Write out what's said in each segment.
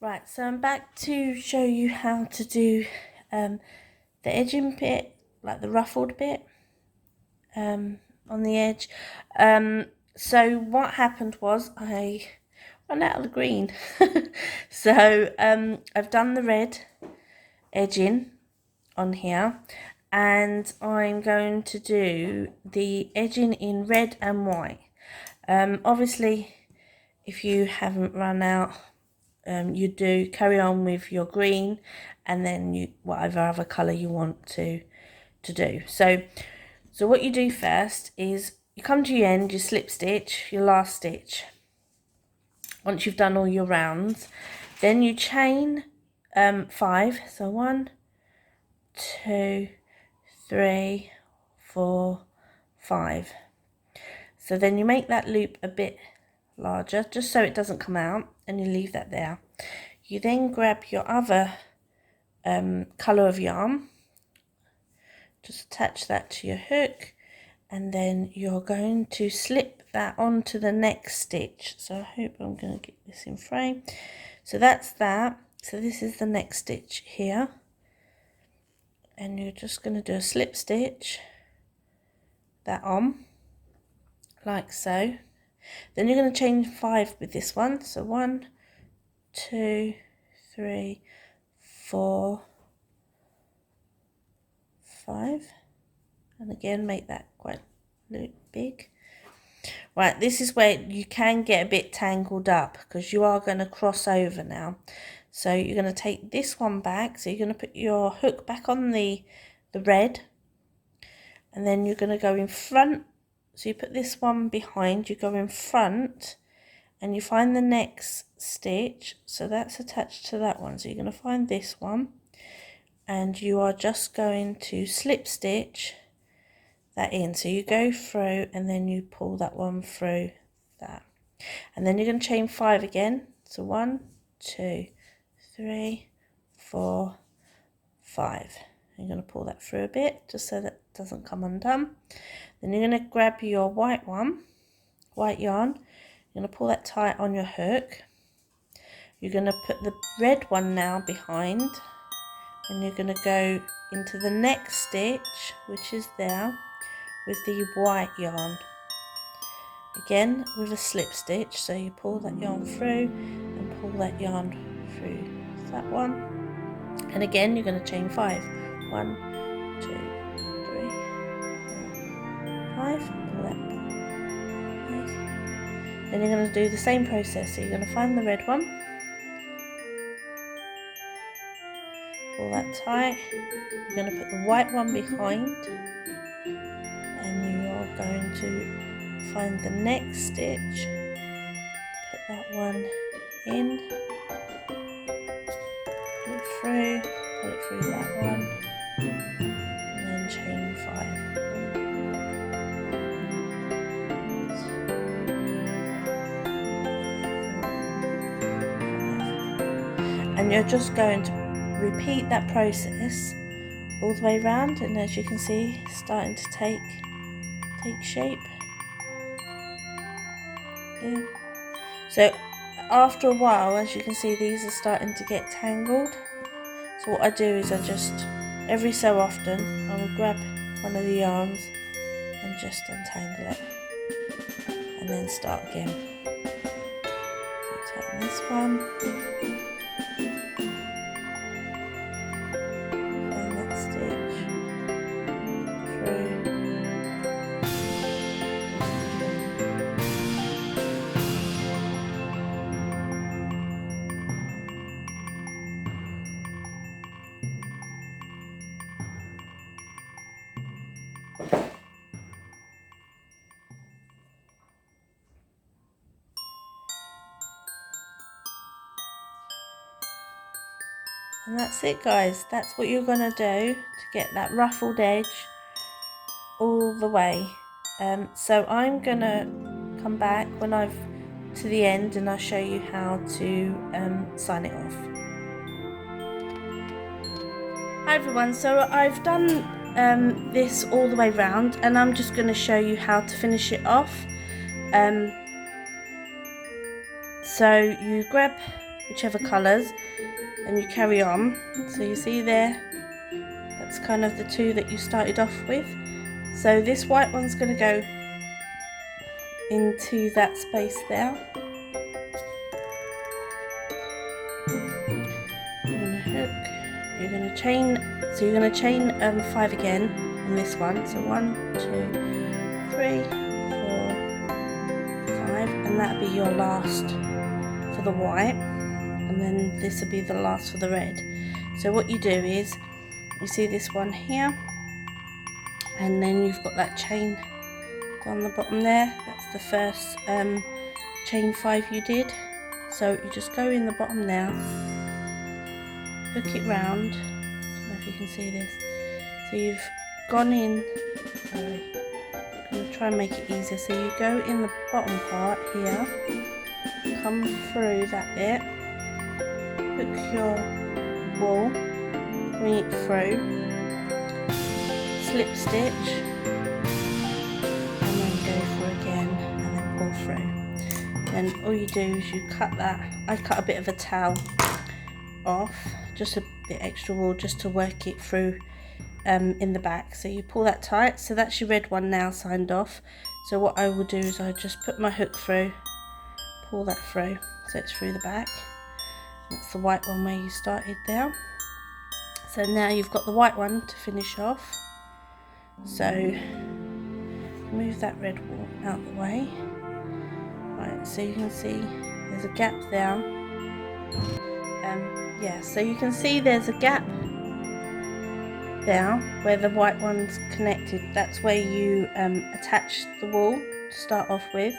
Right, so I'm back to show you how to do the edging bit, like the ruffled bit on the edge. So what happened was I ran out of the green. So I've done the red edging on here, and I'm going to do the edging in red and white. Obviously, if you haven't run out, you do carry on with your green, and then you whatever other colour you want to do. So what you do first is you come to your end, you slip stitch your last stitch. Once you've done all your rounds, then you chain 5. So 1, 2, 3, 4, 5. So then you make that loop a bit larger, just so it doesn't come out, and you leave that there. You then grab your other colour of yarn, just attach that to your hook, and then you're going to slip that onto the next stitch. So I hope I'm going to get this in frame. So that's that. So this is the next stitch here, and you're just going to do a slip stitch that on, like so. Then you're going to chain 5 with this one. So 1, 2, 3, 4, 5, and again make that quite big. Right, this is where you can get a bit tangled up, because you are going to cross over now. So you're going to take this one back, so you're going to put your hook back on the red, and then you're going to go in front. So you put this one behind, you go in front, and you find the next stitch, so that's attached to that one. So you're going to find this one, and you are just going to slip stitch that in. So you go through, and then you pull that one through that, and then you're going to chain 5 again. So 1, 2, 3, 4, 5. You're going to pull that through a bit, just so that it doesn't come undone. Then you're going to grab your white yarn. You're going to pull that tight on your hook. You're going to put the red one now behind, and you're going to go into the next stitch, which is there, with the white yarn. Again with a slip stitch, so you pull that yarn through and pull that yarn through that one, and again you're going to chain 5. 1, 2, 3, 4, 5. Pull that 5. Then you're going to do the same process. So you're going to find the red one, pull that tight. You're going to put the white one behind, and you are going to find the next stitch, put that one in, pull it through that one, and then chain 5. And you're just going to repeat that process all the way around, and as you can see, it's starting to take shape. Yeah. So after a while, as you can see, these are starting to get tangled. So what I do is I just, every so often, I will grab one of the yarns and just untangle it, and then start again. So tighten this one, find that stitch through, and that's it, guys. That's what you're going to do to get that ruffled edge all the way. So I'm going to come back when I've to the end, and I'll show you how to sign it off. Hi everyone, so I've done this all the way round, and I'm just going to show you how to finish it off. So you grab whichever colours, and you carry on. So you see there, that's kind of the two that you started off with. So this white one's going to go into that space there. You're going to hook, you're going to chain, so you're going to chain 5 again on this one. So 1, 2, 3, 4, 5, and that'll be your last for the white, and then this will be the last for the red. So what you do is, you see this one here, and then you've got that chain on the bottom there. That's the first chain 5 you did. So you just go in the bottom now, hook it round. I don't know if you can see this. So you've gone in, sorry, I'm going to try and make it easier. So you go in the bottom part here, come through that bit, hook your wool, bring it through, slip stitch, and then go through again, and then pull through. Then all you do is you cut that. I cut a bit of a towel off, just a bit extra wool, just to work it through in the back. So you pull that tight. So that's your red one now signed off. So what I will do is I just put my hook through, pull that through, so it's through the back. That's the white one where you started there. So now you've got the white one to finish off. So move that red wool out the way. Right, so you can see there's a gap there. Yeah, so you can see there's a gap there where the white one's connected. That's where you attach the wool to start off with.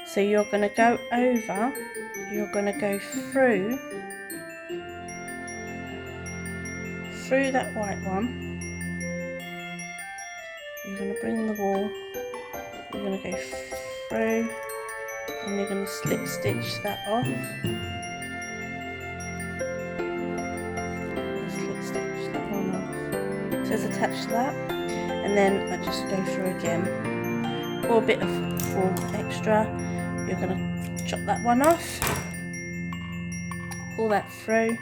So you're going to go over, you're going to go through that white one. You're going to bring the wool, you're going to go through, and you're going to slip stitch that off. Slip stitch that one off. So it's attached to that, and then I just go through again. Or a bit of wool extra. You're going to chop that one off, pull that through,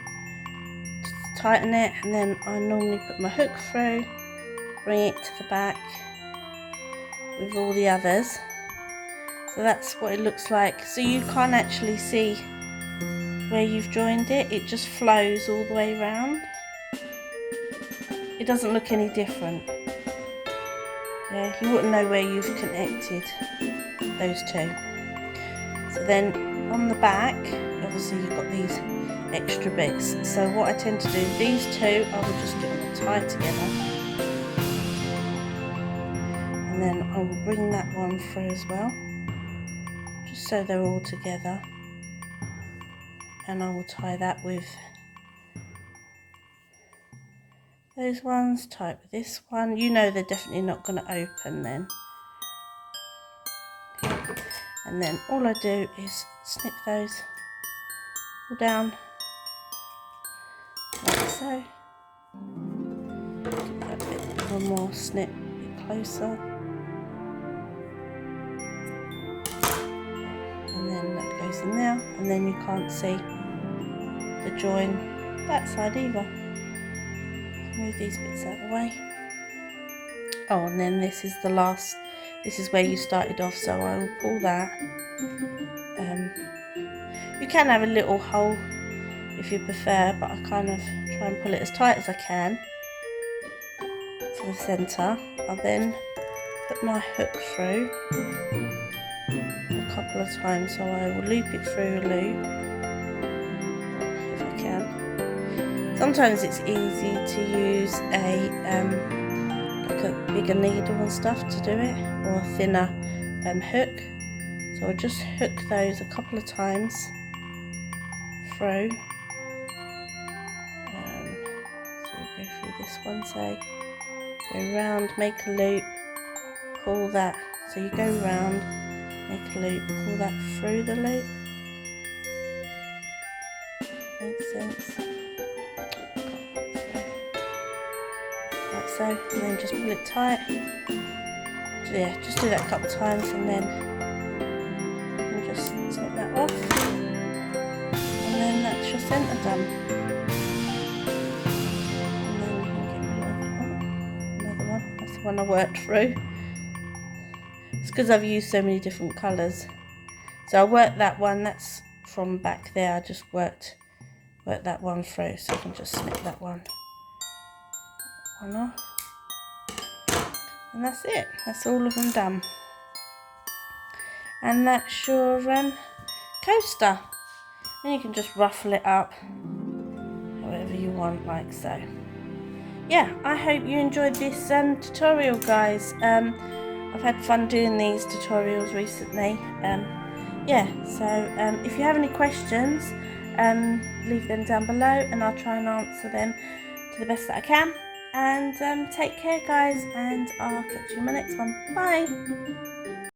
tighten it, and then I normally put my hook through, bring it to the back with all the others. So that's what it looks like. So you can't actually see where you've joined it, it just flows all the way around. It doesn't look any different. Yeah, you wouldn't know where you've connected those two. So then on the back, obviously you've got these extra bits. So what I tend to do, these two, I will just give them a tie together. And then I will bring that one through as well, just so they're all together. And I will tie that with those ones, tie it with this one. You know they're definitely not going to open then. And then all I do is snip those all down like so. Give that bit one more snip, a bit closer. And then that goes in there, and then you can't see the join that side either. Move these bits out of the way. Oh, and then this is the last, this is where you started off, so I will pull that. You can have a little hole if you prefer, but I kind of try and pull it as tight as I can to the centre. I'll then put my hook through a couple of times, so I will loop it through a loop if I can. Sometimes it's easy to use like a bigger needle and stuff to do it, or a thinner hook. So I'll just hook those a couple of times through. So go through this one, say, go round, make a loop, pull that. So you go round, make a loop, pull that through the loop. Makes sense. Like so, and then just pull it tight. So yeah, just do that a couple of times, and then you can just snip that off. And then that centre done. And then you can get another one. That's the one I worked through. It's because I've used so many different colours. So I worked that one, that's from back there. I just worked that one through, so I can just snip that one off. And that's it. That's all of them done. And that's your coaster. And you can just ruffle it up however you want, like so. Yeah, I hope you enjoyed this tutorial, guys. I've had fun doing these tutorials recently. Yeah, so if you have any questions, leave them down below and I'll try and answer them to the best that I can. And take care, guys, and I'll catch you in my next one. Bye!